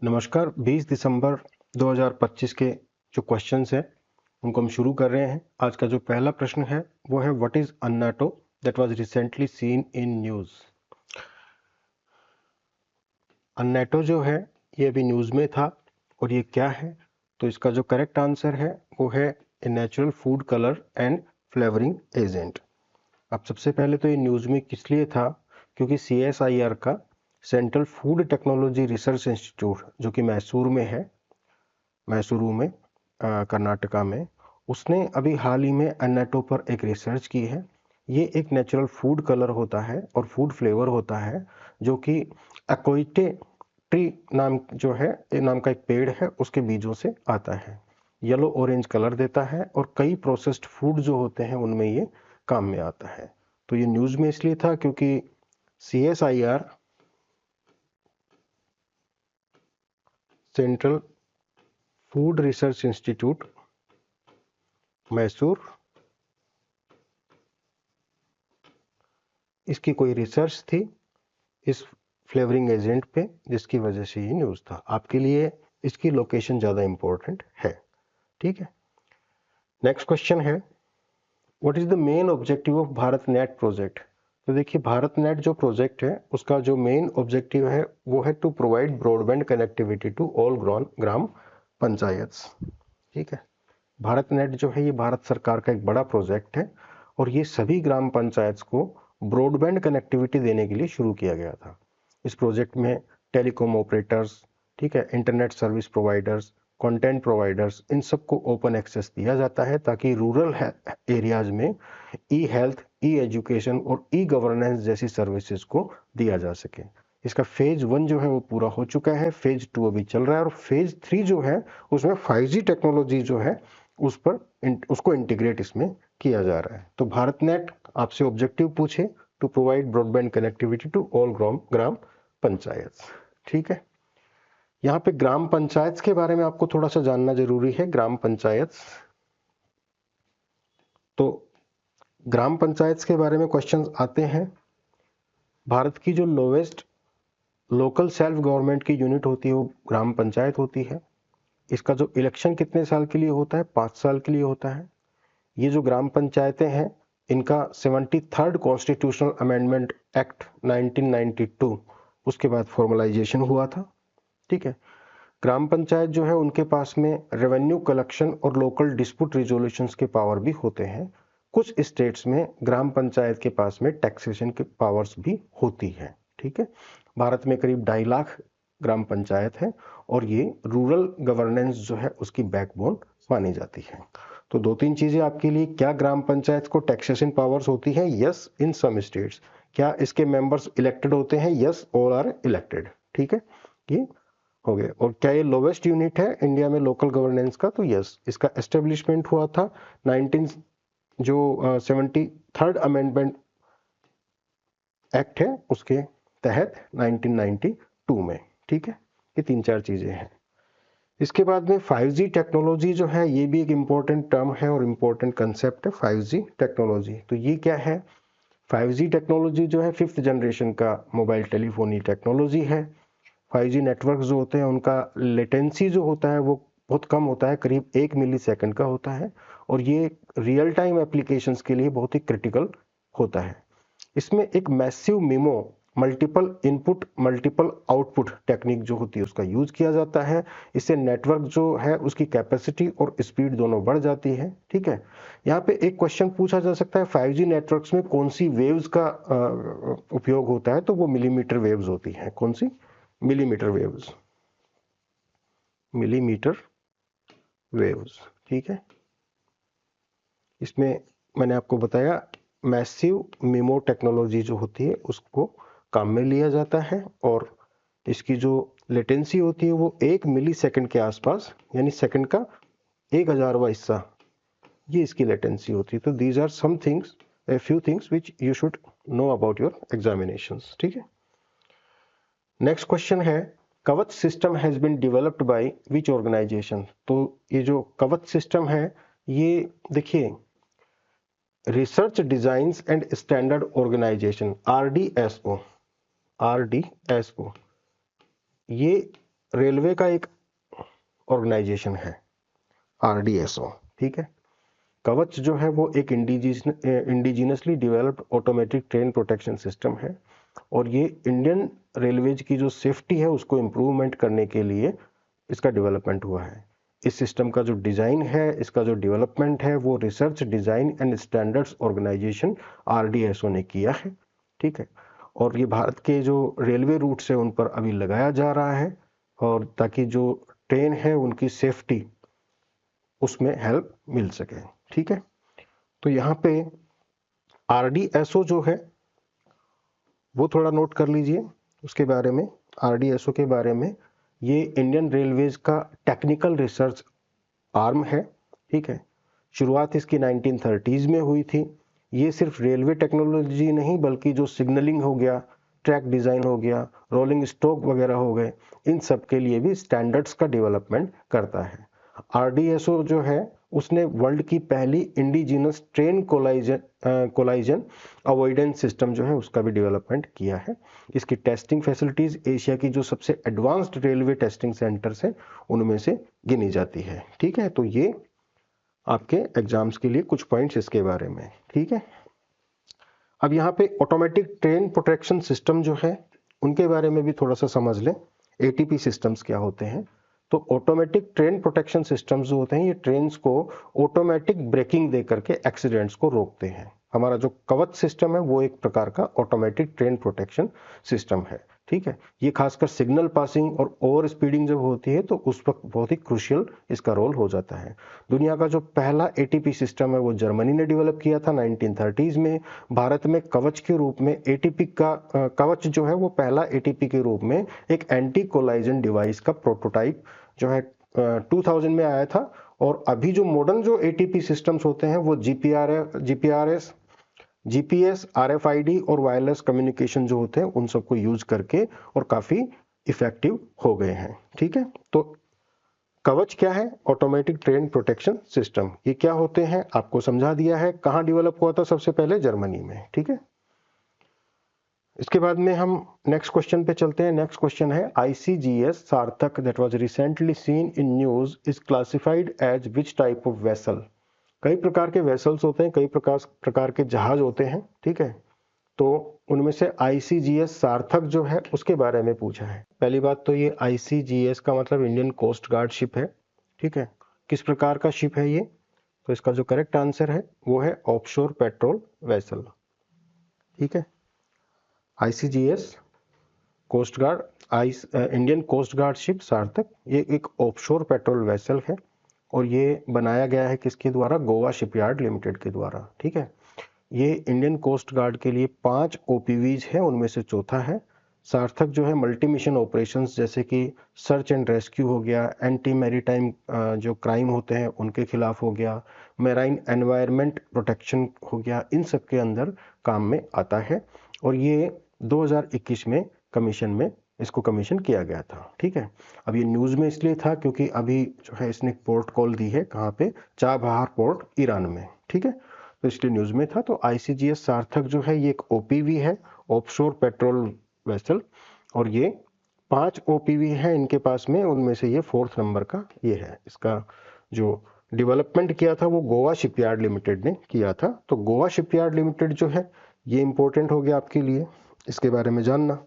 नमस्कार। 20 दिसंबर 2025 के जो क्वेश्चंस हैं उनको हम शुरू कर रहे हैं। आज का जो पहला प्रश्न है वो है what is annatto that was recently seen in news. Annatto जो है ये अभी न्यूज़ में था और ये क्या है, तो इसका जो करेक्ट आंसर है वो है a natural food colour and flavouring agent. अब सबसे पहले तो ये न्यूज़ में किस लिए था, क्योंकि CSIR का central food technology research institute जो कि मैसूर में है, मैसूरू में कर्नाटका में, उसने अभी हाल ही में अन्नाटो पर एक रिसर्च की है। ये एक नेचुरल फूड कलर होता है और फूड फ्लेवर होता है जो कि अकोइटे ट्री नाम जो है नाम का एक पेड़ है उसके बीजों से आता है। येलो ऑरेंज कलर देता है और कई प्रोसेस्ड फूड जो होते हैं उनमें ये काम में आता है। तो ये न्यूज़ में इसलिए था क्योंकि CSIR central food research institute Mysore, इसकी कोई रिसर्च थी इस फ्लेवरिंग एजेंट पे जिसकी वजह से ये न्यूज़ था। आपके लिए इसकी लोकेशन ज़्यादा इम्पोर्टेंट है, ठीक है। नेक्स्ट क्वेश्चन है what is the main objective of Bharat net project. तो देखिए भारत नेट जो प्रोजेक्ट है उसका जो मेन ऑब्जेक्टिव है वो है to provide broadband connectivity to all gram panchayats, ठीक है। भारत नेट जो है ये भारत सरकार का एक बड़ा प्रोजेक्ट है और ये सभी ग्राम पंचायत को ब्रॉडबैंड कनेक्टिविटी देने के लिए शुरू किया गया था। इस प्रोजेक्ट में टेलीकॉम ऑपरेटर्स, ठीक है, internet service providers, content providers, इन सबको ओपन एक्सेस दिया जाता है ताकि रूरल एरियाज में ई हेल्थ, ई एजुकेशन और ई गवर्नेंस जैसी सर्विसेज को दिया जा सके। इसका फेज 1 जो है वो पूरा हो चुका है, फेज 2 अभी चल रहा है और फेज 3 जो है उसमें 5G टेक्नोलॉजी जो है उसको इंटीग्रेट इसमें किया जा रहा है। तो भारत नेट आपसे ऑब्जेक्टिव पूछे to provide broadband connectivity to all gram panchayat, ठीक है। यहाँ पे ग्राम पंचायत के बारे में आपको थोड़ा सा जानना जरूरी है। ग्राम पंचायत, तो ग्राम पंचायत के बारे में क्वेश्चंस आते हैं। भारत की जो लोवेस्ट लोकल सेल्फ गवर्नमेंट की यूनिट होती है वो ग्राम पंचायत होती है। इसका जो इलेक्शन कितने साल के लिए होता है, 5 साल के लिए होता है। ये जो ग्राम पंचायतें हैं इनका 73rd कॉन्स्टिट्यूशनल अमेंडमेंट एक्ट 1992 उसके बाद फॉर्मलाइजेशन हुआ था, ठीक है। ग्राम पंचायत जो है उनके पास में रेवेन्यू कलेक्शन और लोकल डिस्प्यूट रिजोल्यूशंस के पावर भी होते हैं। कुछ स्टेट्स में ग्राम पंचायत के पास में टैक्सेशन के पावर्स भी होती है, ठीक है। भारत में करीब 2.5 लाख ग्राम पंचायत है और ये रूरल गवर्नेंस जो है उसकी बैकबोन मानी जाती है। तो 2-3 चीजें आपके लिए, क्या ग्राम पंचायत को टैक्सेशन पावर्स होती है? यस, इन सम स्टेट्स। क्या इसके मेंबर्स इलेक्टेड होते हैं? यस, ऑल आर इलेक्टेड, ठीक है, ये हो गए। और क्या ये लोवेस्ट यूनिट है इंडिया में लोकल गवर्नेंस का? तो यस, इसका एस्टेब्लिशमेंट हुआ था 73rd अमेंडमेंट एक्ट है उसके तहत 1992 में, ठीक है। ये 3-4 चीजें हैं। इसके बाद में 5G टेक्नोलॉजी जो है ये भी एक इम्पोर्टेंट टर्म है और इम्पोर्टेंट कंसेप्ट है 5G टेक्नोलॉजी। तो ये क्या है? 5G टेक्नोलॉजी जो है 5th जनरेशन का मोबाइल टेलीफोनी टेक्नोलॉजी है। 5G नेटवर्क जो होते हैं उनका लेटेंसी जो होता है वो बहुत कम होता है, करीब 1 मिली सेकंड का होता है और ये रियल टाइम एप्लीकेशंस के लिए बहुत ही क्रिटिकल होता है। इसमें एक massive MIMO multiple input multiple output technique जो होती है उसका यूज किया जाता है। इससे नेटवर्क जो है उसकी कैपेसिटी और स्पीड दोनों बढ़ जाती है, ठीक है। यहाँ पे एक क्वेश्चन पूछा जा सकता है 5G नेटवर्क्स में कौन सी वेव्स का उपयोग होता है, तो वो मिलीमीटर वेव्स होती हैं। कौन सी? मिलीमीटर वेव्स, मिलीमीटर वेव्स, ठीक है। इसमें मैंने आपको बताया मैसिव मिमो टेक्नोलॉजी जो होती है उसको काम में लिया जाता है और इसकी जो लेटेंसी होती है वो 1 मिली सेकंड के आसपास, यानी सेकंड का 1000वां हिस्सा, ये इसकी लेटेंसी होती है। तो these are some things, a few things which you should know about your examinations, ठीक है। नेक्स्ट क्वेश्चन है Kavach system has been developed by which organisation. तो ये जो कवच सिस्टम है ये देखिए research designs and standard organisation RDSO, ये रेलवे का एक ऑर्गेनाइजेशन है RDSO, ठीक है। कवच जो है वो एक indigenously developed automatic train protection system है और ये इंडियन रेलवेज की जो सेफ्टी है उसको इम्प्रूवमेंट करने के लिए इसका डेवलपमेंट हुआ है। इस सिस्टम का जो डिज़ाइन है, इसका जो डेवलपमेंट है, वो research design and standards organisation RDSO ने किया है, ठीक है। और ये भारत के जो रेलवे रूट्स है उन पर अभी लगाया जा रहा है और ताकि जो ट्रेन है उनकी सेफ्टी उसमें हेल्प मिल सके, ठीक है। तो यहाँ पे RDSO जो है वो थोड़ा नोट कर लीजिए उसके बारे में। RDSO के बारे में, ये इंडियन रेलवेज का टेक्निकल रिसर्च आर्म है, ठीक है। शुरुआत इसकी 1930s में हुई थी। ये सिर्फ रेलवे टेक्नोलॉजी नहीं बल्कि जो सिग्नलिंग हो गया, ट्रैक डिज़ाइन हो गया, रोलिंग स्टॉक वगैरह हो गए, इन सब के लिए भी स्टैंडर्ड्स का डेवलपमेंट करता है। RDSO जो है उसने वर्ल्ड की पहली indigenous train collision avoidance system जो है उसका भी डेवलपमेंट किया है। इसकी टेस्टिंग फैसिलिटीज़ एशिया की जो सबसे एडवांस्ड रेलवे टेस्टिंग सेंटर्स हैं उनमें से गिनी जाती है, ठीक है। तो ये आपके एग्जाम्स के लिए कुछ पॉइंट्स इसके बारे में, ठीक है। अब यहाँ पे ऑटोमेटिक ट्रेन प्रोटेक्शन सिस्टम जो है उनके बारे में भी थोड़ा सा समझ लें। ATP सिस्टम्स क्या होते हैं? तो ऑटोमेटिक ट्रेन प्रोटेक्शन सिस्टम्स जो होते हैं ये ट्रेन्स को ऑटोमेटिक ब्रेकिंग दे करके एक्सीडेंट्स को रोकते हैं। हमारा जो कवच सिस्टम है वो एक प्रकार का ऑटोमेटिक ट्रेन प्रोटेक्शन सिस्टम है, ठीक है। ये खासकर सिग्नल पासिंग और ओवर स्पीडिंग जब होती है तो उस वक्त बहुत ही क्रूशियल इसका रोल हो जाता है। दुनिया का जो पहला ATP सिस्टम है वो जर्मनी ने डेवलप किया था 1930s में। भारत में कवच के रूप में ATP का कवच जो है वो पहला ATP के रूप में एक एंटी कोलाइजन डिवाइस का प्रोटोटाइप जो है 2000 में आया था। और अभी जो मॉडर्न जो ATP सिस्टम्स होते हैं वो GPS, RFID और वायरलेस कम्युनिकेशन जो होते हैं उन सबको यूज करके और काफी इफेक्टिव हो गए हैं, ठीक है। तो कवच क्या है? Automatic train protection system. ये क्या होते हैं आपको समझा दिया है। कहाँ डेवलप हुआ था? सबसे पहले जर्मनी में, ठीक है। इसके बाद में हम नेक्स्ट क्वेश्चन पे चलते हैं। नेक्स्ट क्वेश्चन है ICGS Sarthak that was recently seen in news is classified as which type of vessel. कई प्रकार के वेसल्स होते हैं, कई प्रकार के जहाज होते हैं, ठीक है। तो उनमें से ICGS सार्थक जो है उसके बारे में पूछा है। पहली बात तो ये ICGS का मतलब इंडियन कोस्ट गार्ड शिप है, ठीक है। किस प्रकार का शिप है ये? तो इसका जो करेक्ट आंसर है वो है ऑफशोर पेट्रोल वेसल, ठीक है। ICGS coast guard Indian coast guard ship Sarthak ये एक ऑफशोर पेट्रोल वेसल है और ये बनाया गया है किसके द्वारा? गोवा शिपयार्ड लिमिटेड के द्वारा, ठीक है। ये इंडियन कोस्ट गार्ड के लिए 5 OPVs है, उनमें से चौथा है। सार्थक जो है मल्टी मिशन ऑपरेशंस जैसे कि सर्च एंड रेस्क्यू हो गया, एंटी मैरीटाइम जो क्राइम होते हैं उनके खिलाफ हो गया, मैराइन एनवायरनमेंट प्रोटेक्शन हो गया, इन सब के अंदर काम में आता है। और ये 2021 में इसको कमीशन किया गया था, ठीक है। अब ये न्यूज़ में इसलिए था क्योंकि अभी जो है इसने पोर्ट कॉल दी है, कहाँ पे? चाबहार पोर्ट ईरान में, ठीक है। तो इसलिए न्यूज़ में था। तो ICGS सार्थक जो है ये एक OPV है, ऑफशोर पेट्रोल वेसल, और ये 5 OPV है इनके पास में, उनमें से ये 4th नंबर का ये है। इसका जो डेवलपमेंट किया था वो गोवा शिपयार्ड लिमिटेड ने किया था। तो गोवा शिपयार्ड लिमिटेड जो है ये इंपॉर्टेंट हो गया आपके लिए, इसके बारे में जानना।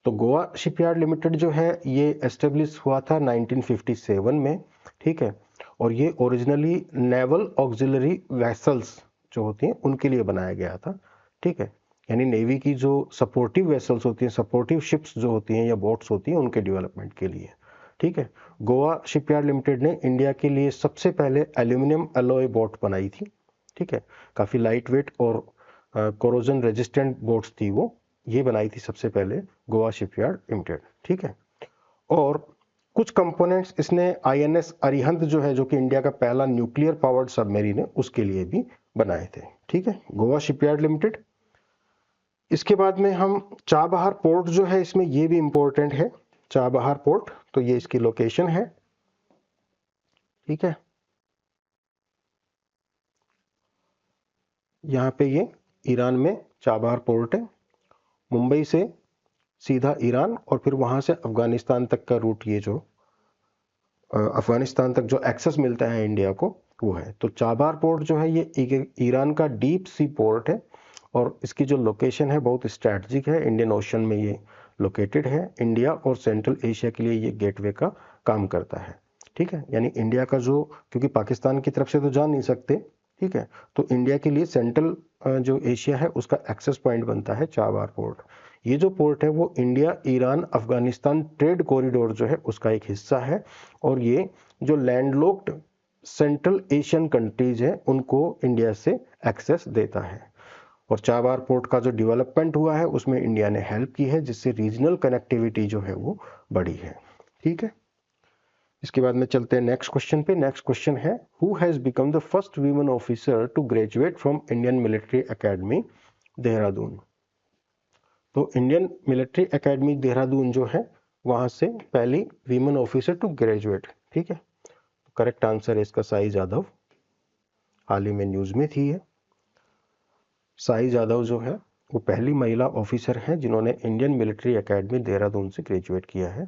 तो गोवा शिपयार्ड लिमिटेड जो है ये एस्टेब्लिश हुआ था 1957 में, ठीक है। और ये ओरिजिनली नेवल ऑक्सिलरी वेसल्स जो होती हैं उनके लिए बनाया गया था, ठीक है। यानी नेवी की जो सपोर्टिव वेसल्स होती हैं, सपोर्टिव शिप्स जो होती हैं या बोट्स होती हैं उनके डेवलपमेंट के लिए, ठीक है। गोवा शिपयार्ड लिमिटेड ने इंडिया के लिए सबसे पहले एल्यूमिनियम एलॉय बोट बनाई थी, ठीक है। काफ़ी लाइट वेट और कोरोजन रेजिस्टेंट बोट्स थी वो, ये बनाई थी सबसे पहले गोवा शिपयार्ड लिमिटेड, ठीक है। और कुछ कंपोनेंट्स इसने INS अरिहंत जो है, जो कि इंडिया का पहला न्यूक्लियर पावर्ड सबमरीन है, उसके लिए भी बनाए थे, ठीक है, गोवा शिपयार्ड लिमिटेड। इसके बाद में हम चाबहार पोर्ट जो है, इसमें ये भी इंपॉर्टेंट है, चाबहार पोर्ट। तो ये इसकी लोकेशन है, ठीक है। यहाँ पे ये ईरान में चाबहार पोर्ट है। मुंबई से सीधा ईरान और फिर वहाँ से अफगानिस्तान तक का रूट, ये जो अफगानिस्तान तक जो एक्सेस मिलता है इंडिया को वो है। तो चाबार पोर्ट जो है ये ईरान का डीप सी पोर्ट है और इसकी जो लोकेशन है बहुत स्ट्रैटेजिक है, इंडियन ओशन में ये लोकेटेड है। इंडिया और सेंट्रल एशिया के लिए ये गेटवे का काम करता है, ठीक है। यानी इंडिया का जो, क्योंकि पाकिस्तान की तरफ से तो जा नहीं सकते, ठीक है, तो इंडिया के लिए सेंट्रल जो एशिया है उसका एक्सेस पॉइंट बनता है चाबार पोर्ट। ये जो पोर्ट है वो India Iran Afghanistan trade corridor जो है उसका एक हिस्सा है और ये जो लैंडलॉक्ड सेंट्रल एशियन कंट्रीज है उनको इंडिया से एक्सेस देता है। और चाबार पोर्ट का जो डेवलपमेंट हुआ है उसमें इंडिया ने हेल्प की है, जिससे रीजनल कनेक्टिविटी जो है वो बढ़ी है, ठीक है। इसके बाद में चलते हैं नेक्स्ट क्वेश्चन पे। नेक्स्ट क्वेश्चन है, who has become the first women officer to graduate from Indian military academy Dehradun. तो इंडियन मिलिट्री एकेडमी देहरादून जो है वहां से पहली वीमेन ऑफिसर टू ग्रेजुएट, ठीक है। करेक्ट आंसर है इसका साई जाधव, हाल ही में न्यूज में थी है। साई जाधव जो है वो पहली महिला ऑफिसर हैं जिन्होंने इंडियन मिलिट्री एकेडमी देहरादून से ग्रेजुएट किया है।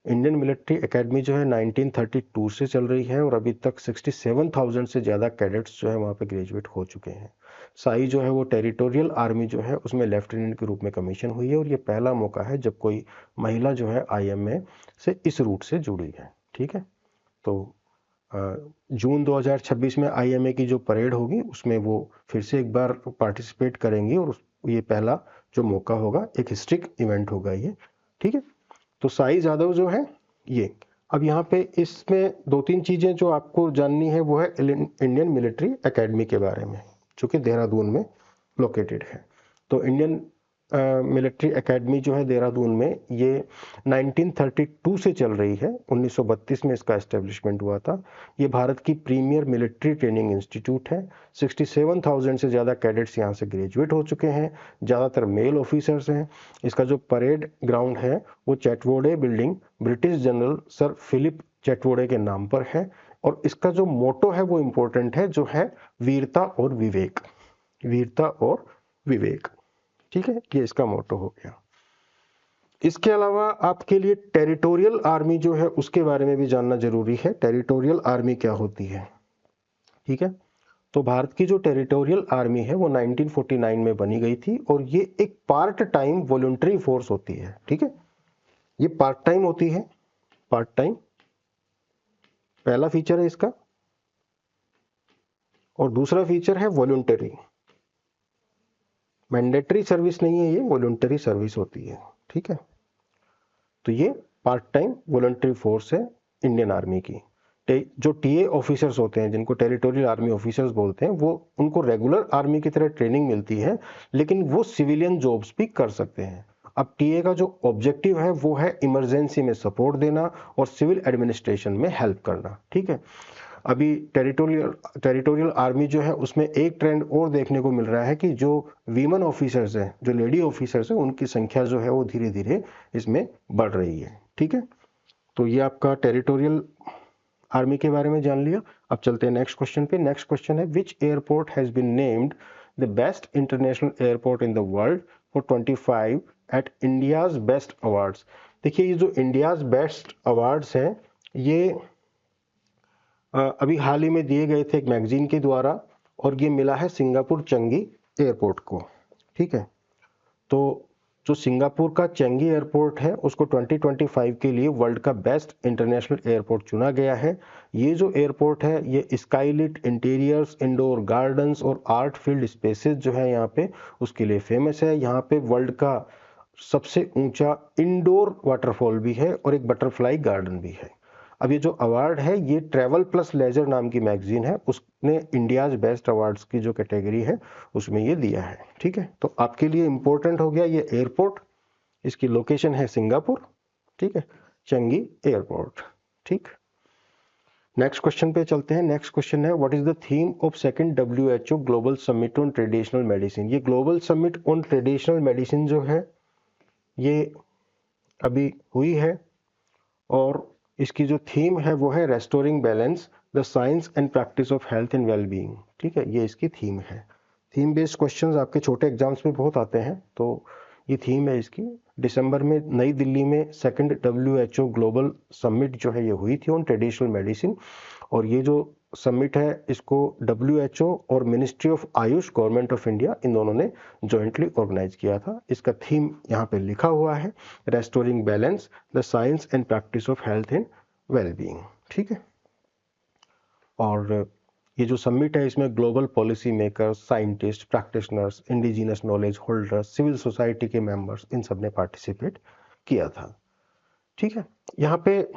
इंडियन मिलिट्री एकेडमी जो है 1932 से चल रही है और अभी तक 67,000 से ज़्यादा कैडेट्स जो है वहाँ पे ग्रेजुएट हो चुके हैं। साई जो है वो टेरिटोरियल आर्मी जो है उसमें लेफ्टिनेंट के रूप में कमीशन हुई है और ये पहला मौका है जब कोई महिला जो है IMA से इस रूट से जुड़ी है, ठीक है। तो जून 2026 में IMA की जो परेड होगी उसमें वो फिर से एक बार पार्टिसिपेट करेंगी और ये पहला जो मौका होगा, एक हिस्ट्रिक इवेंट होगा ये, ठीक है। तो साई जाधव जो है ये, अब यहाँ पे इसमें दो तीन चीज़ें जो आपको जाननी है वो है इंडियन मिलिट्री एकेडमी के बारे में जो कि देहरादून में लोकेटेड है। तो इंडियन मिलिट्री एकेडमी जो है देहरादून में ये 1932 से चल रही है, 1932 में इसका एस्टेब्लिशमेंट हुआ था। ये भारत की प्रीमियर मिलिट्री ट्रेनिंग इंस्टीट्यूट है। 67,000 से ज़्यादा कैडेट्स यहाँ से ग्रेजुएट हो चुके हैं, ज़्यादातर मेल ऑफिसर्स हैं। इसका जो परेड ग्राउंड है वो Chetwode building British general sir Philip Chetwode के नाम पर है और इसका जो मोटो है वो इम्पोर्टेंट है, जो है वीरता और विवेक, वीरता और विवेक, ठीक है, ये इसका मोटो हो गया। इसके अलावा आपके लिए टेरिटोरियल आर्मी जो है उसके बारे में भी जानना जरूरी है। टेरिटोरियल आर्मी क्या होती है, ठीक है। तो भारत की जो टेरिटोरियल आर्मी है वो 1949 में बनी गई थी और ये एक पार्ट टाइम वॉलंटरी फोर्स होती है, ठीक है। ये पार्ट टाइम होती है, पार्ट टाइम पहला फीचर है इसका, और दूसरा फीचर है वॉलंटरी। मैंडेटरी सर्विस नहीं है, ये वॉलंटरी सर्विस होती है, ठीक है। तो ये पार्ट टाइम वॉलंटरी फोर्स है इंडियन आर्मी की। जो TA ऑफिसर्स होते हैं जिनको टेरिटोरियल आर्मी ऑफिसर्स बोलते हैं, वो उनको रेगुलर आर्मी की तरह ट्रेनिंग मिलती है लेकिन वो सिविलियन जॉब्स भी कर सकते हैं। अब TA का जो ऑब्जेक्टिव है वो है इमरजेंसी में सपोर्ट देना और सिविल एडमिनिस्ट्रेशन में हेल्प करना, ठीक है। अभी टेरिटोरियल आर्मी जो है उसमें एक ट्रेंड और देखने को मिल रहा है कि जो वीमेन ऑफिसर्स हैं, जो लेडी ऑफिसर्स हैं, उनकी संख्या जो है वो धीरे धीरे इसमें बढ़ रही है, ठीक है। तो ये आपका टेरिटोरियल आर्मी के बारे में जान लिया। अब चलते हैं नेक्स्ट क्वेश्चन पे। नेक्स्ट क्वेश्चन है, which airport has been named the best international airport in the world for 25 at India's best awards. देखिए ये जो इंडियाज बेस्ट अवार्ड्स हैं ये अभी हाल ही में दिए गए थे एक मैगजीन के द्वारा और ये मिला है सिंगापुर चंगी एयरपोर्ट को, ठीक है। तो जो सिंगापुर का चंगी एयरपोर्ट है उसको 2025 के लिए वर्ल्ड का बेस्ट इंटरनेशनल एयरपोर्ट चुना गया है। ये जो एयरपोर्ट है ये स्काईलिट इंटीरियर्स, इंडोर गार्डन्स और आर्ट फील्ड स्पेसेस जो है यहाँ पे उसके लिए फेमस है। यहाँ पे वर्ल्ड का सबसे ऊंचा इंडोर वाटरफॉल भी है और एक बटरफ्लाई गार्डन भी है। अब ये जो अवार्ड है ये ट्रैवल प्लस लेजर नाम की मैगजीन है, उसने इंडियाज बेस्ट अवार्ड्स की जो कैटेगरी है उसमें ये दिया है, ठीक है। तो आपके लिए इंपॉर्टेंट हो गया ये एयरपोर्ट, इसकी लोकेशन है सिंगापुर, ठीक है, चंगी एयरपोर्ट, ठीक। नेक्स्ट क्वेश्चन पे चलते हैं। नेक्स्ट क्वेश्चन है, what is the theme of second WHO global summit on traditional medicine. ये global summit on traditional medicine जो है ये अभी हुई है और इसकी जो थीम है वो है restoring balance the science and practice of health and wellbeing, ठीक है, ये इसकी थीम है। थीम बेस्ड क्वेश्चंस आपके छोटे एग्जाम्स में बहुत आते हैं, तो ये थीम है इसकी। दिसंबर में नई दिल्ली में सेकंड WHO ग्लोबल समिट जो है ये हुई थी ऑन ट्रेडिशनल मेडिसिन, और ये जो समिट है इसको WHO और ministry of Ayush government of India in दोनों ने जॉइंटली ऑर्गेनाइज किया था। इसका थीम यहाँ पे लिखा हुआ है, restoring balance the science and practice of health and wellbeing. ठीक है, और ये जो समिट है इसमें global policy makers, scientist, practitioners, indigenous knowledge holders, civil society के मेंबर्स, इन सब ने पार्टिसिपेट किया था। ठीक है, यहाँ पे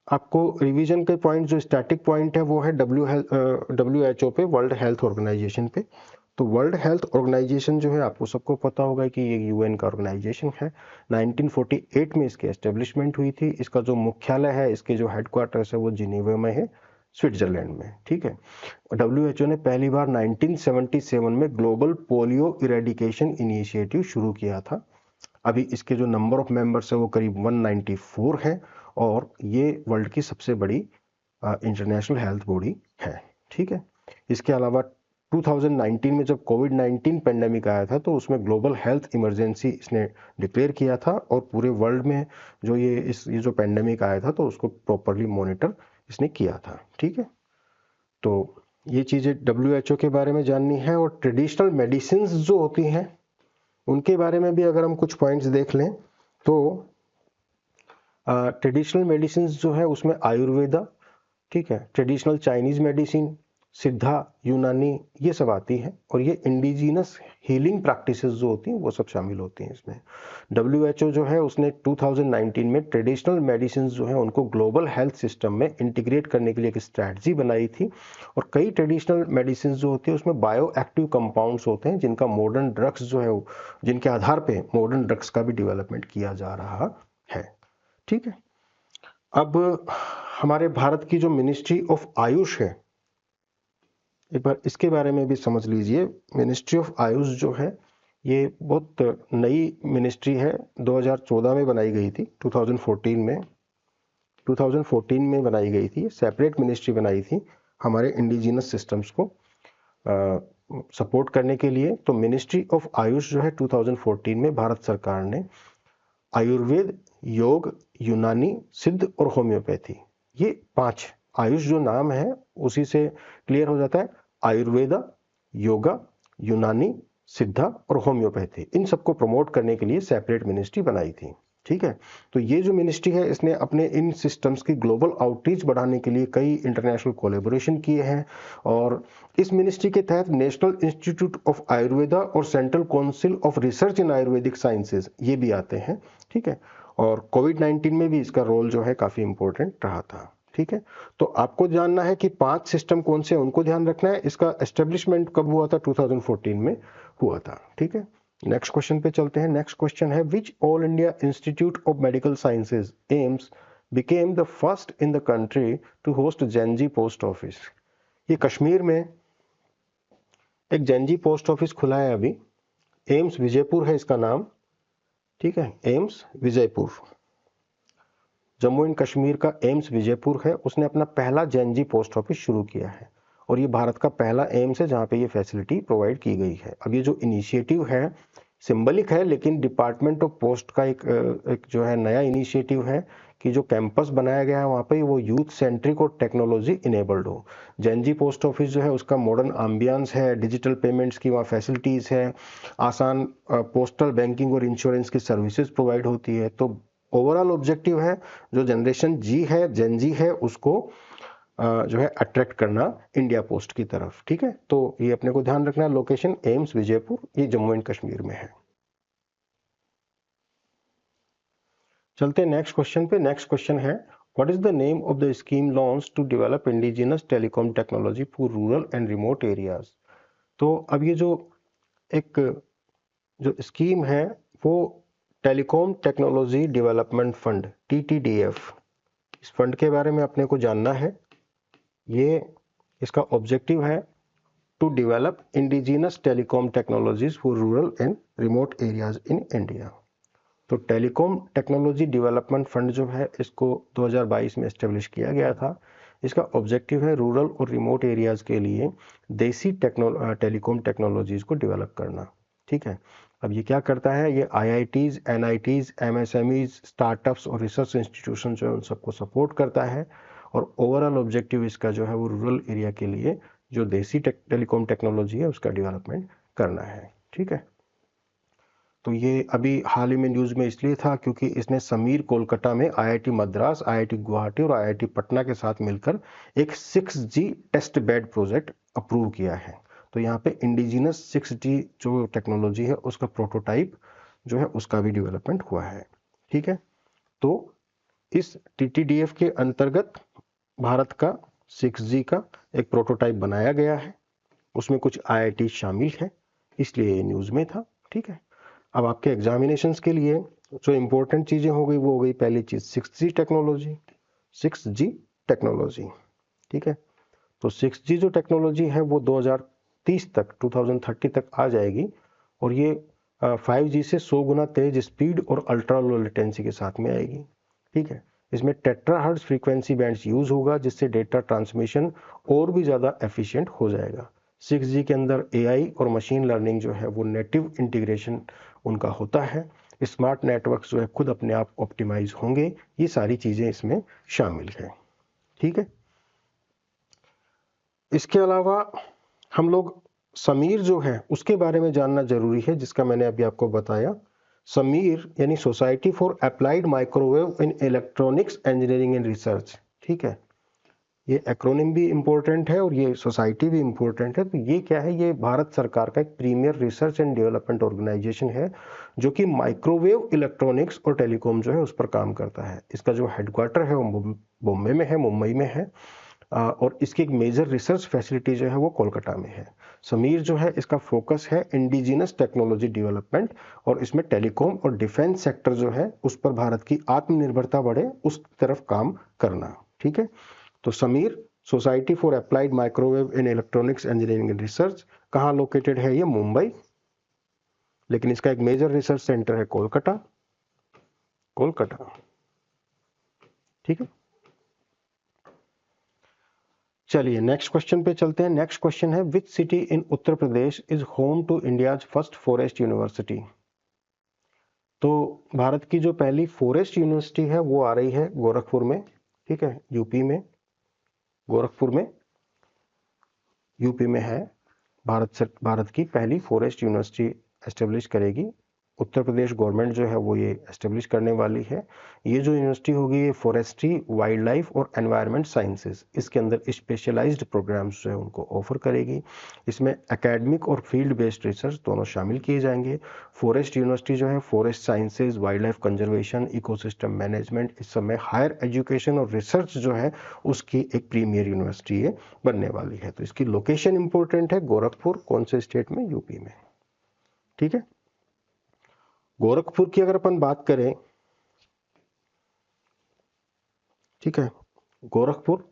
आपको रिवीजन के पॉइंट, जो स्टैटिक पॉइंट है वो है WHO पे, वर्ल्ड हेल्थ ऑर्गेनाइजेशन पे। तो वर्ल्ड हेल्थ ऑर्गेनाइजेशन जो है आपको सबको पता होगा कि ये UN का ऑर्गेनाइजेशन है। 1948 में इसकी एस्टेब्लिशमेंट हुई थी। इसका जो मुख्यालय है, इसके जो हेडक्वार्टर्स है वो जिनेवा में है, स्विट्जरलैंड में। ठीक है, WHO ने पहली बार 1977 में ग्लोबल पोलियो इरेडिकेशन इनिशिएटिव शुरू किया था। अभी इसके जो नंबर ऑफ मेंबर्स है वो करीब 194 है, और ये वर्ल्ड की सबसे बड़ी इंटरनेशनल हेल्थ बॉडी है। ठीक है, इसके अलावा 2019 में जब कोविड-19 पेंडेमिक आया था तो उसमें ग्लोबल हेल्थ इमरजेंसी इसने डिक्लेयर किया था, और पूरे वर्ल्ड में जो ये जो पेंडेमिक आया था तो उसको प्रॉपरली मॉनिटर इसने किया था। ठीक है, तो ये चीज़ें WHO के बारे में जाननी है। और ट्रेडिशनल मेडिसिन जो होती हैं उनके बारे में भी अगर हम कुछ पॉइंट्स देख लें तो ट्रेडिशनल मेडिसिन जो है उसमें आयुर्वेदा, ठीक है, ट्रेडिशनल चाइनीज मेडिसिन, सिद्धा, यूनानी, ये सब आती हैं, और ये इंडिजिनस हीलिंग प्रैक्टिसेस जो होती हैं वो सब शामिल होती हैं इसमें। WHO जो है उसने 2019 में ट्रेडिशनल मेडिसिन जो है उनको ग्लोबल हेल्थ सिस्टम में इंटीग्रेट करने के लिए एक स्ट्रैटेजी बनाई थी, और कई ट्रेडिशनल मेडिसिन जो होती है उसमें बायो एक्टिव कंपाउंड्स होते हैं जिनका मॉडर्न ड्रग्स जो है, जिनके आधार पे मॉडर्न ड्रग्स का भी डेवलपमेंट किया जा रहा है। ठीक है, अब हमारे भारत की जो मिनिस्ट्री ऑफ आयुष है, एक बार इसके बारे में भी समझ लीजिए। मिनिस्ट्री ऑफ आयुष जो है ये बहुत नई मिनिस्ट्री है, 2014 में बनाई गई थी, 2014 में बनाई गई थी। सेपरेट मिनिस्ट्री बनाई थी हमारे इंडिजिनस सिस्टम्स को सपोर्ट करने के लिए। तो मिनिस्ट्री ऑफ आयुष जो है 2014 में भारत सरकार ने आयुर्वेद, योग, यूनानी, सिद्ध और होम्योपैथी, ये 5 आयुष जो नाम है उसी से क्लियर हो जाता है। आयुर्वेदा, योगा, यूनानी, सिद्धा और होम्योपैथी, इन सबको प्रमोट करने के लिए सेपरेट मिनिस्ट्री बनाई थी। ठीक है, तो ये जो मिनिस्ट्री है इसने अपने इन सिस्टम्स की ग्लोबल आउटरीच बढ़ाने के लिए कई इंटरनेशनल कोलैबोरेशन किए हैं, और इस मिनिस्ट्री के तहत नेशनल इंस्टीट्यूट ऑफ आयुर्वेदा और central council of research in Ayurvedic sciences ये भी आते हैं। ठीक है, और कोविड-19 में भी इसका रोल जो है काफी इंपॉर्टेंट रहा था। ठीक है, तो आपको जानना है कि 5 सिस्टम कौन से हैं, उनको ध्यान रखना है। इसका एस्टेब्लिशमेंट कब हुआ था? 2014 में हुआ था। ठीक है, नेक्स्ट क्वेश्चन पे चलते हैं। नेक्स्ट क्वेश्चन है, which all India institute of medical sciences AIIMS became the first in the country to host Gen Z post office. ये कश्मीर में एक जेनजी पोस्ट ऑफिस खुला है अभी, एम्स विजयपुर है इसका नाम। ठीक है, एम्स विजयपुर, जम्मू एंड कश्मीर का एम्स विजयपुर है, उसने अपना पहला जेनजी पोस्ट ऑफिस शुरू किया है, और ये भारत का पहला एम्स है जहाँ पे ये फैसिलिटी प्रोवाइड की गई है। अब ये जो इनिशिएटिव है सिंबलिक है, लेकिन डिपार्टमेंट ऑफ पोस्ट का एक जो है नया इनिशिएटिव है कि जो कैंपस बनाया गया है वहाँ पे वो यूथ सेंट्रिक और टेक्नोलॉजी इनेबल्ड हो। जेनजी पोस्ट ऑफिस जो है उसका मॉडर्न एम्बियंस है, डिजिटल पेमेंट्स की वहाँ फैसिलिटीज़ है, आसान पोस्टल बैंकिंग और इंश्योरेंस की सर्विसेज प्रोवाइड होती है। तो ओवरऑल ऑब्जेक्टिव है जो जनरेशन जी है, जेन जी है, उसको जो है अट्रैक्ट करना इंडिया पोस्ट की तरफ। ठीक है, तो ये अपने को ध्यान रखना है। लोकेशन एम्स विजयपुर, ये जम्मू एंड कश्मीर में है। चलते हैं नेक्स्ट क्वेश्चन पे। नेक्स्ट क्वेश्चन है, what is the name of the scheme launch to develop indigenous telecom technology for rural and remote areas. तो अब ये जो एक जो स्कीम है वो telecom technology development fund TTDF, इस फंड के बारे में अपने को जानना है। ये इसका ऑब्जेक्टिव है to develop indigenous telecom technologies for rural and remote areas in India. तो टेलीकॉम टेक्नोलॉजी डेवलपमेंट फंड जो है इसको 2022 में एस्टेब्लिश किया गया था। इसका ऑब्जेक्टिव है रूरल और रिमोट एरियाज के लिए देसी टेलीकॉम टेक्नोलॉजीज को डेवलप करना। ठीक है। अब ये क्या करता है, ये IITs, NITs, MSMEs, स्टार्टअप्स और रिसर्च इंस्टीट्यूशन जो है उन सबको सपोर्ट करता है। और ओवरऑल ऑब्जेक्टिव इसका जो है वो रूरल एरिया के लिए जो देसी टेलीकॉम टेक्नोलॉजी है उसका डेवलपमेंट करना है। ठीक है। तो ये अभी हाल ही में न्यूज़ में इसलिए था क्योंकि इसने समीर कोलकाता में IIT मद्रास, IIT गुवाहाटी और IIT पटना के साथ मिलकर एक 6G test bed project approve किया है। तो यहाँ पे इंडिजिनस 6G जो टेक्नोलॉजी है उसका प्रोटोटाइप जो है उसका भी डेवलपमेंट हुआ है। ठीक है। तो इस TTDF के अंतर्गत भारत का 6G का एक प्रोटोटाइप बनाया गया है, उसमें कुछ IIT शामिल है, इसलिए ये न्यूज़ में था। ठीक है। अब आपके एग्जामिनेशंस के लिए जो इम्पोर्टेंट चीज़ें हो गई वो हो गई, पहली चीज़ 6G टेक्नोलॉजी, 6G टेक्नोलॉजी। ठीक है। तो 6G जो टेक्नोलॉजी है वो 2030 तक 2030 तक आ जाएगी और ये 5G से 100 गुना तेज स्पीड और अल्ट्रा लो लेटेंसी के साथ में आएगी। ठीक है। इसमें टेट्राहर्ट्ज फ्रीक्वेंसी बैंड्स यूज होगा जिससे डेटा ट्रांसमिशन और भी ज़्यादा एफिशिएंट हो जाएगा। 6G के अंदर AI और मशीन लर्निंग जो है वो नेटिव इंटीग्रेशन उनका होता है। स्मार्ट नेटवर्क्स जो है खुद अपने आप ऑप्टिमाइज होंगे। ये सारी चीज़ें इसमें शामिल हैं। ठीक है। इसके अलावा हम लोग समीर जो है उसके बारे में जानना जरूरी है, जिसका मैंने अभी आपको बताया। समीर यानी society for applied microwave in electronics engineering and research. ठीक है। ये एक्रोनिम भी इम्पोर्टेंट है और ये सोसाइटी भी इम्पोर्टेंट है। तो ये क्या है, ये भारत सरकार का एक premier research and development organisation है जो कि माइक्रोवेव इलेक्ट्रॉनिक्स और टेलीकॉम जो है उस पर काम करता है। इसका जो हेडक्वार्टर है वो बॉम्बे में है, मुंबई में है, और इसकी एक मेजर रिसर्च फैसिलिटी जो है वो कोलकाता में है। समीर जो है इसका फोकस है इंडिजिनस टेक्नोलॉजी डेवलपमेंट और इसमें टेलीकॉम और डिफेंस सेक्टर जो है उस पर भारत की आत्मनिर्भरता बढ़े उस तरफ काम करना। ठीक है। तो Sameer society for applied microwave in electronics engineering and research कहाँ लोकेटेड है, ये मुंबई, लेकिन इसका एक मेजर रिसर्च सेंटर है कोलकाता। ठीक है। चलिए नेक्स्ट क्वेश्चन पे चलते हैं। नेक्स्ट क्वेश्चन है which city in Uttar Pradesh is home to India's first forest university. तो भारत की जो पहली फॉरेस्ट यूनिवर्सिटी है वो आ रही है गोरखपुर में। ठीक है। यूपी में, गोरखपुर में यूपी में है। भारत की पहली फॉरेस्ट यूनिवर्सिटी एस्टेब्लिश करेगी उत्तर प्रदेश गवर्नमेंट जो है वो ये एस्टेब्लिश करने वाली है। ये जो यूनिवर्सिटी होगी ये फॉरेस्ट्री, वाइल्ड लाइफ और एनवायरनमेंट साइंसेज इसके अंदर स्पेशलाइज्ड प्रोग्राम्स जो है उनको ऑफर करेगी। इसमें एकेडमिक और फील्ड बेस्ड रिसर्च दोनों शामिल किए जाएंगे। फॉरेस्ट यूनिवर्सिटी जो है forest sciences, wild life conservation, ecosystem management, इस समय हायर एजुकेशन और रिसर्च जो है उसकी एक प्रीमियर यूनिवर्सिटी ये बनने वाली है। तो इसकी लोकेशन इंपॉर्टेंट है, गोरखपुर, कौन से स्टेट में, यूपी में। ठीक है। गोरखपुर की अगर अपन बात करें, ठीक है, गोरखपुर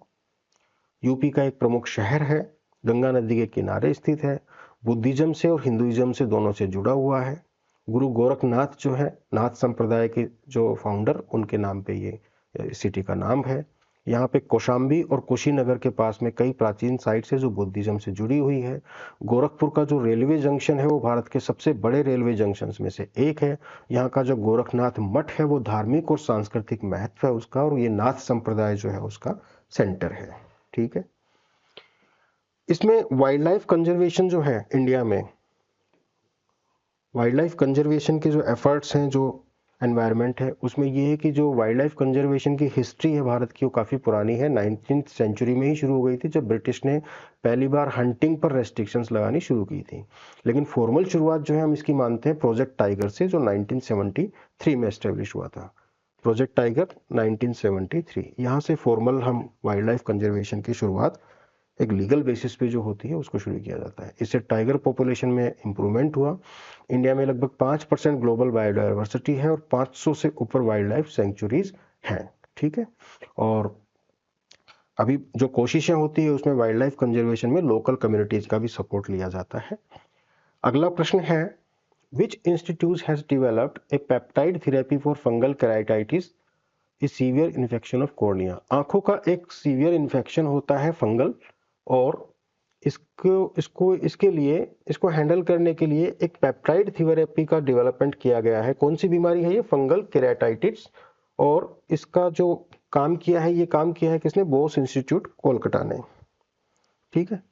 यूपी का एक प्रमुख शहर है, गंगा नदी के किनारे स्थित है, बुद्धिज्म से और हिंदुइज्म से दोनों से जुड़ा हुआ है। गुरु गोरखनाथ जो है नाथ संप्रदाय के जो फाउंडर, उनके नाम पे ये सिटी का नाम है। यहाँ पे कौशाम्बी और कुशीनगर के पास में कई प्राचीन साइट्स है जो बुद्धिज्म से जुड़ी हुई है। गोरखपुर का जो रेलवे जंक्शन है वो भारत के सबसे बड़े रेलवे जंक्शंस में से एक है। यहाँ का जो गोरखनाथ मठ है वो धार्मिक और सांस्कृतिक महत्व है उसका, और ये नाथ संप्रदाय जो है उसका सेंटर है। ठीक है। इसमें वाइल्ड लाइफ कंजर्वेशन जो है इंडिया में, वाइल्ड लाइफ कंजर्वेशन के जो एफर्ट्स हैं, जो एनवायरनमेंट है, उसमें ये है कि जो वाइल्ड लाइफ कंजर्वेशन की हिस्ट्री है भारत की वो काफ़ी पुरानी है। 19th सेंचुरी में ही शुरू हो गई थी जब ब्रिटिश ने पहली बार हंटिंग पर रेस्ट्रिक्शंस लगानी शुरू की थी। लेकिन फॉर्मल शुरुआत जो है हम इसकी मानते हैं प्रोजेक्ट टाइगर से, जो 1973 में एस्टेब्लिश हुआ था। प्रोजेक्ट टाइगर 1973, यहाँ से फॉर्मल हम वाइल्ड लाइफ कंजर्वेशन की शुरुआत एक लीगल बेसिस पे जो होती है उसको शुरू किया जाता है। इससे टाइगर पॉपुलेशन में इंप्रूवमेंट हुआ। इंडिया में लगभग 5% ग्लोबल बायोडाइवर्सिटी है और 500 से ऊपर वाइल्ड लाइफ सेंचुरीज हैं। ठीक है। और अभी जो कोशिशें होती है उसमें वाइल्ड लाइफ कंजर्वेशन में लोकल कम्युनिटीज का भी सपोर्ट लिया जाता है। अगला प्रश्न है which institute has developed a peptide therapy for fungal keratitis a severe infection of cornea. आंखों का एक सीवियर इन्फेक्शन होता है फंगल, और इसको हैंडल करने के लिए एक पेप्टाइड थेरेपी का डेवलपमेंट किया गया है। कौन सी बीमारी है ये? Fungal keratitis. और इसका जो काम किया है, ये काम किया है किसने? बोस इंस्टीट्यूट कोलकाता ने। ठीक है,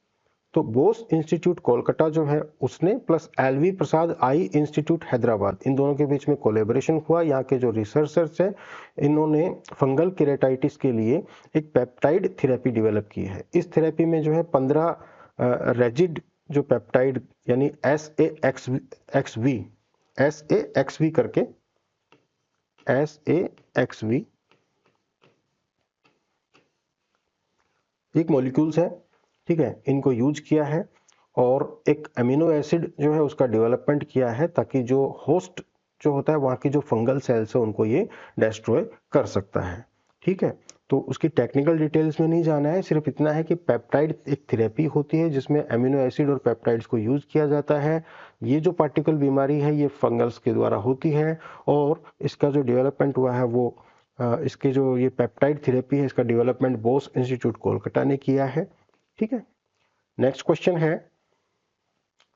तो बोस इंस्टीट्यूट कोलकाता जो है उसने प्लस एलवी प्रसाद आई इंस्टीट्यूट हैदराबाद, इन दोनों के बीच में कोलैबोरेशन हुआ। यहाँ के जो रिसर्चर्स हैं इन्होंने फंगल केराटाइटिस के लिए एक पेप्टाइड थेरेपी डेवलप की है। इस थेरेपी में जो है 15 रेजिड जो पेप्टाइड यानी SAXV करके SAXV एक मॉलिक्यूल्स है, ठीक है, इनको यूज किया है और एक अमीनो एसिड जो है उसका डेवलपमेंट किया है ताकि जो होस्ट जो होता है वहाँ की जो फंगल सेल्स है उनको ये डिस्ट्रॉय कर सकता है। ठीक है, तो उसकी टेक्निकल डिटेल्स में नहीं जाना है, सिर्फ इतना है कि पेप्टाइड एक थेरेपी होती है जिसमें अमीनो एसिड और पेप्टाइड्स को यूज किया जाता है। ये जो पार्टिकल बीमारी है ये फंगल्स के द्वारा होती है और इसका जो डेवलपमेंट हुआ है वो इसके जो ये पेप्टाइड थेरेपी है इसका डेवलपमेंट बोस इंस्टीट्यूट कोलकाता ने किया है। ठीक है, नेक्स्ट क्वेश्चन है,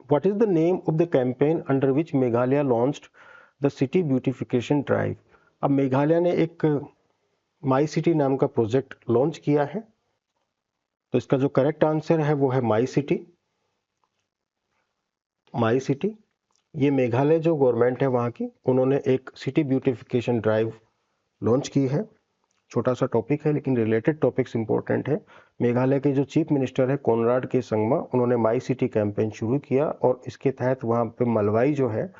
what is the name of the campaign under which Meghalaya launched the city beautification drive? अब मेघालय ने एक माई सिटी नाम का प्रोजेक्ट लॉन्च किया है, तो इसका जो करेक्ट आंसर है वो है माई सिटी। माई सिटी ये मेघालय जो गवर्नमेंट है वहाँ की, उन्होंने एक सिटी ब्यूटिफिकेशन ड्राइव लॉन्च की है। छोटा सा टॉपिक है लेकिन रिलेटेड टॉपिक्स इंपॉर्टेंट है। मेघालय के जो चीफ मिनिस्टर है कोनराड के संगमा, उन्होंने माई सिटी कैंपेन शुरू किया और इसके तहत वहाँ पे मलवाई जो है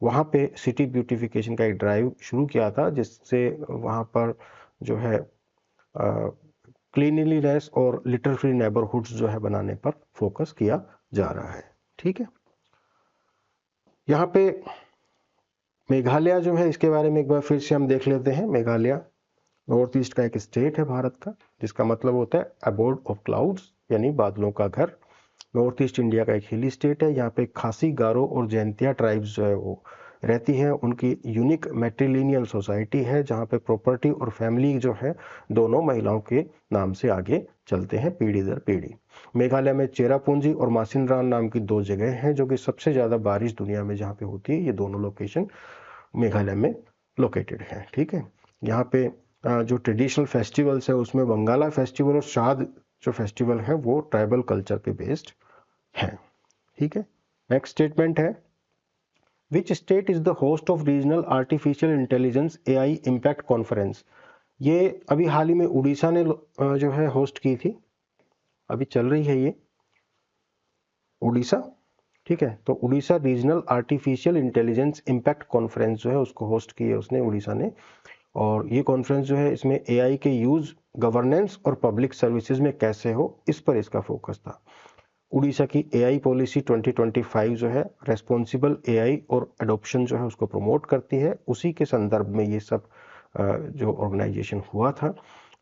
वहाँ पे सिटी ब्यूटिफिकेशन का एक ड्राइव शुरू किया था जिससे वहाँ पर जो है क्लीनलीनेस और लिटर फ्री नेबरहुड्स जो है बनाने पर फोकस किया जा रहा है। ठीक है, यहाँ पे मेघालय जो है इसके बारे में एक बार फिर से हम देख लेते हैं। मेघालय नॉर्थ ईस्ट का एक स्टेट है भारत का, जिसका मतलब होता है अबोर्ड ऑफ क्लाउड्स यानी बादलों का घर। नॉर्थ ईस्ट इंडिया का एक हिली स्टेट है। यहाँ पे खासी, गारो और जैंतिया ट्राइब्स जो है वो रहती हैं। उनकी यूनिक मैट्रिलिनियल सोसाइटी है जहाँ पे प्रॉपर्टी और फैमिली जो है दोनों महिलाओं के नाम से आगे चलते हैं पीढ़ी दर पीढ़ी। मेघालय में चेरापूंजी और मासिनराम नाम की 2 जगह हैं जो कि सबसे ज़्यादा बारिश दुनिया में जहाँ पे होती है, ये दोनों लोकेशन मेघालय में लोकेटेड है। ठीक है, यहाँ पे जो ट्रेडिशनल फेस्टिवल्स है उसमें बंगाला फेस्टिवल और शाद जो फेस्टिवल है वो ट्राइबल कल्चर पे बेस्ड है। ठीक है, नेक्स्ट स्टेटमेंट है, which state is the host of regional artificial intelligence AI impact conference? ये अभी हाल ही में उड़ीसा ने जो है होस्ट की थी, अभी चल रही है ये उड़ीसा। ठीक है, तो Orissa regional artificial intelligence impact conference जो है उसको होस्ट की है उसने उड़ीसा ने। और ये कॉन्फ्रेंस जो है इसमें AI के यूज गवर्नेंस और पब्लिक सर्विसेज में कैसे हो इस पर इसका फोकस था। उड़ीसा की AI पॉलिसी 2025 जो है रेस्पॉन्सिबल AI और एडॉप्शन जो है उसको प्रमोट करती है। उसी के संदर्भ में ये सब जो ऑर्गेनाइजेशन हुआ था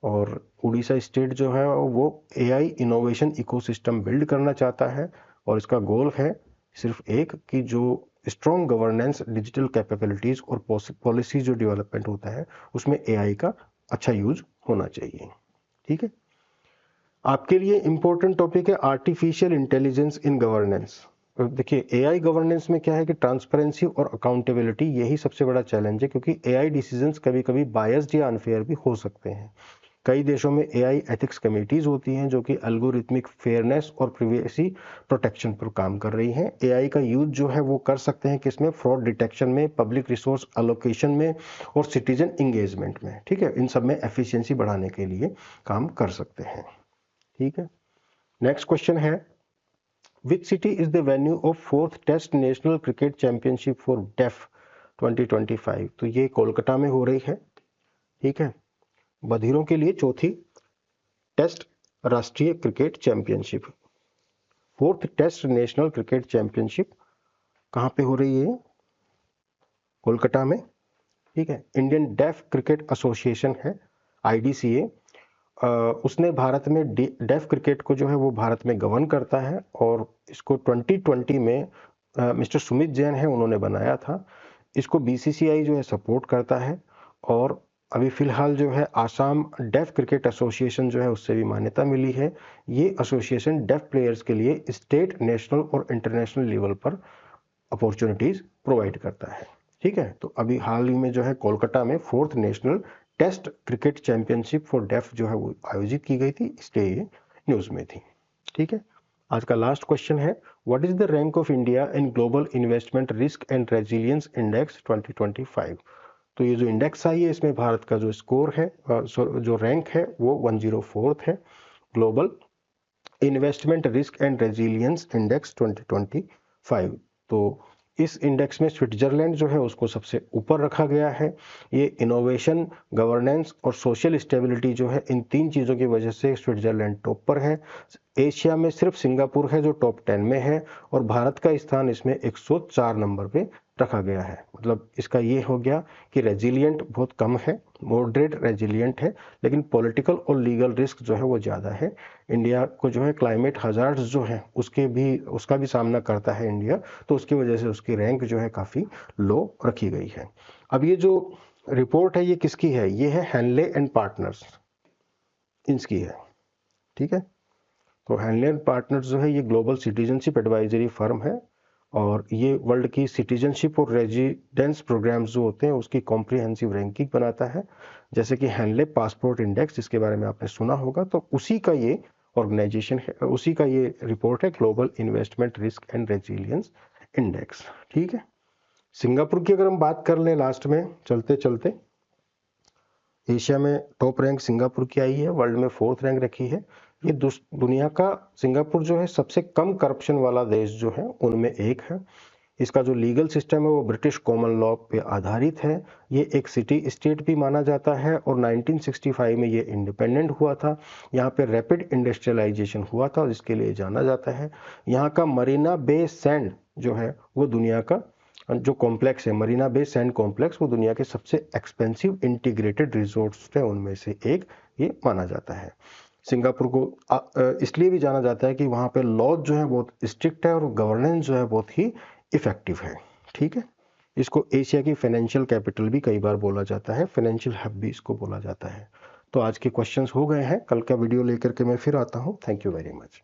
और उड़ीसा स्टेट जो है वो AI इनोवेशन इकोसिस्टम बिल्ड करना चाहता है और इसका गोल है सिर्फ एक कि जो स्ट्रॉन्ग गवर्नेंस, डिजिटल कैपेबिलिटीज और पॉलिसी जो डेवलपमेंट होता है उसमें AI का अच्छा यूज होना चाहिए। ठीक है, आपके लिए इंपॉर्टेंट टॉपिक है आर्टिफिशियल इंटेलिजेंस इन गवर्नेंस। देखिए AI गवर्नेंस में क्या है कि ट्रांसपेरेंसी और अकाउंटेबिलिटी यही सबसे बड़ा चैलेंज है, क्योंकि AI डिसीजंस कभी कभी बायस्ड या अनफेयर भी हो सकते हैं। कई देशों में AI एथिक्स कमेटीज होती हैं जो कि एल्गोरिथमिक फेयरनेस और प्रिवेसी प्रोटेक्शन पर काम कर रही हैं। AI का यूज जो है वो कर सकते हैं किसमें? फ्रॉड डिटेक्शन में, पब्लिक रिसोर्स एलोकेशन में और सिटीजन इंगेजमेंट में। ठीक है, इन सब में एफिशिएंसी बढ़ाने के लिए काम कर सकते हैं। ठीक है, नेक्स्ट क्वेश्चन है, which city is the venue of 4th test national cricket championship for deaf 2025? तो ये कोलकाता में हो रही है। ठीक है, बधिरों के लिए 4थी टेस्ट राष्ट्रीय cricket championship, 4th test national cricket championship कहाँ पे हो रही है? कोलकाता में। ठीक है, इंडियन डेफ क्रिकेट एसोसिएशन है IDCA, उसने भारत में डेफ क्रिकेट को जो है वो भारत में गवर्न करता है और इसको 2020 में मिस्टर सुमित जैन है उन्होंने बनाया था। इसको BCCI जो है सपोर्ट करता है और अभी फिलहाल जो है आसाम डेफ क्रिकेट एसोसिएशन जो है उससे भी मान्यता मिली है। ये एसोसिएशन डेफ प्लेयर्स के लिए स्टेट, नेशनल और इंटरनेशनल लेवल पर अपॉर्चुनिटीज प्रोवाइड करता है। ठीक है, तो अभी हाल ही में जो है कोलकाता में 4th national test cricket championship for deaf जो है वो आयोजित की गई थी, इसलिए ये न्यूज में थी। ठीक है, आज का लास्ट क्वेश्चन है, what is the rank of India in global investment risk and resilience index 2025। तो ये जो इंडेक्स आई है इसमें भारत का जो स्कोर है, जो रैंक है वो 104th है, global investment risk and resilience index 2025। तो इस इंडेक्स में स्विट्जरलैंड जो है उसको सबसे ऊपर रखा गया है। ये इनोवेशन, गवर्नेंस और सोशल स्टेबिलिटी जो है, इन 3 चीज़ों की वजह से स्विट्जरलैंड टॉप पर है। एशिया में सिर्फ सिंगापुर है जो टॉप 10 में है, और भारत का स्थान इसमें 104 नंबर पे रखा गया है। मतलब इसका ये हो गया कि रेजिलियंट बहुत कम है, मॉडरेट रेजिलियंट है, लेकिन पॉलिटिकल और लीगल रिस्क जो है वो ज़्यादा है। इंडिया को जो है क्लाइमेट हजार्ड्स जो है उसका भी सामना करता है इंडिया, तो उसकी वजह से उसकी रैंक जो है काफ़ी लो रखी गई है। अब ये जो रिपोर्ट है ये किसकी है, ये है हैनले एंड पार्टनर्स, इनकी है। ठीक है, तो हैनले एंड पार्टनर्स जो है ये ग्लोबल सिटीजनशिप एडवाइजरी फर्म है, और ये वर्ल्ड की सिटीजनशिप और रेजिडेंस प्रोग्राम्स जो होते हैं उसकी कॉम्प्रिहेंसिव रैंकिंग बनाता है। जैसे कि हैनले पासपोर्ट इंडेक्स, जिसके बारे में आपने सुना होगा, तो उसी का ये ऑर्गेनाइजेशन है, उसी का ये रिपोर्ट है, global investment risk and resilience index. ठीक है, सिंगापुर की अगर हम बात कर लें लास्ट में चलते चलते, एशिया में टॉप रैंक सिंगापुर की आई है, वर्ल्ड में 4th रैंक रखी है। ये दुनिया का, सिंगापुर जो है सबसे कम करप्शन वाला देश जो है उनमें एक है। इसका जो लीगल सिस्टम है वो ब्रिटिश कॉमन लॉ पे आधारित है। ये एक सिटी स्टेट भी माना जाता है, और 1965 में ये इंडिपेंडेंट हुआ था। यहाँ पे रैपिड इंडस्ट्रियलाइजेशन हुआ था, जिसके लिए जाना जाता है। यहाँ का मरीना बे सैंड जो है वो दुनिया का जो कॉम्प्लेक्स है, मरीना बे सैंड कॉम्प्लेक्स, वो दुनिया के सबसे एक्सपेंसिव इंटीग्रेटेड रिजोर्ट्स है उनमें से एक ये माना जाता है। सिंगापुर को इसलिए भी जाना जाता है कि वहाँ पे लॉ जो है बहुत स्ट्रिक्ट है और गवर्नेंस जो है बहुत ही इफेक्टिव है। ठीक है, इसको एशिया की फाइनेंशियल कैपिटल भी कई बार बोला जाता है, फाइनेंशियल हब भी इसको बोला जाता है। तो आज के क्वेश्चंस हो गए हैं, कल का वीडियो लेकर के मैं फिर आता हूँ। Thank you very much.